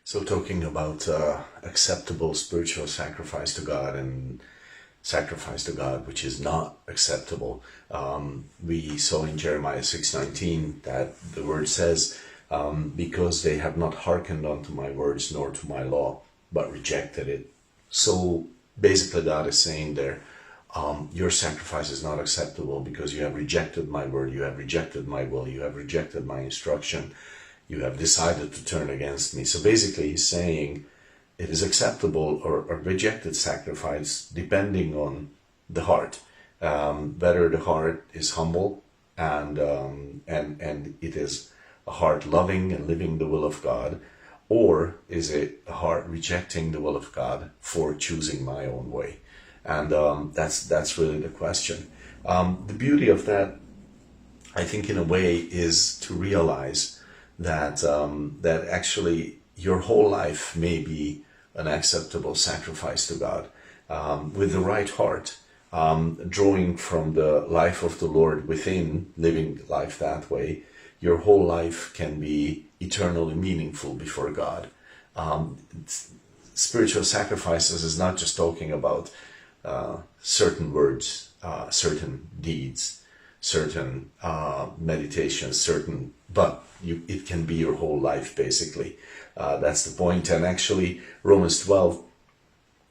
So talking about acceptable spiritual sacrifice to God and sacrifice to God which is not acceptable, we saw in Jeremiah 6:19 that the word says, because they have not hearkened unto my words nor to my law, but rejected it. So basically God is saying there, your sacrifice is not acceptable because you have rejected my word, you have rejected my will, you have rejected my instruction, you have decided to turn against me. So basically he's saying it is acceptable or rejected sacrifice depending on the heart. Whether the heart is humble and it is a heart loving and living the will of God, or is it a heart rejecting the will of God for choosing my own way? And that's really the question. The beauty of that, I think, in a way, is to realize that that actually your whole life may be an acceptable sacrifice to God, with the right heart, drawing from the life of the Lord within, living life that way. Your whole life can be eternally meaningful before God. Spiritual sacrifices is not just talking about certain words, certain deeds, certain meditations, but it can be your whole life, basically. That's the point. And actually, Romans 12,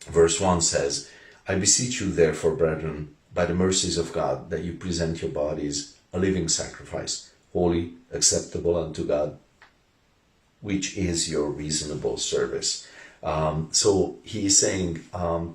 verse 1 says, I beseech you, therefore, brethren, by the mercies of God, that you present your bodies a living sacrifice, holy, acceptable unto God, which is your reasonable service. So he is saying,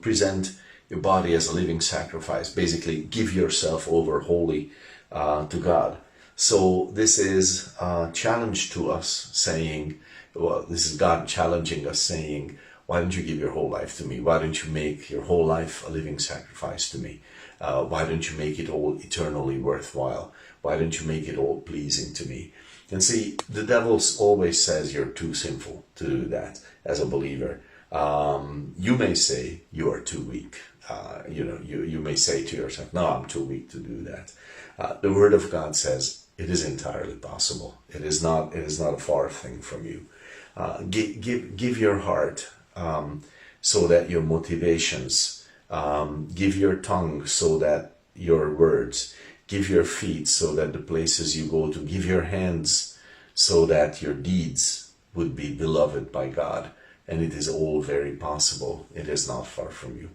present your body as a living sacrifice. Basically, give yourself over wholly to God. So this is a challenge to us, saying, well, this is God challenging us, saying, why don't you give your whole life to me? Why don't you make your whole life a living sacrifice to me? Why don't you make it all eternally worthwhile? Why don't you make it all pleasing to me? And see, the devil always says you're too sinful to do that as a believer. You may say you are too weak. You may say to yourself, no, I'm too weak to do that. The Word of God says it is entirely possible. It is not a far thing from you. Give your heart, so that your motivations, give your tongue so that your words, give your feet so that the places you go to, give your hands so that your deeds would be beloved by God. And it is all very possible. It is not far from you.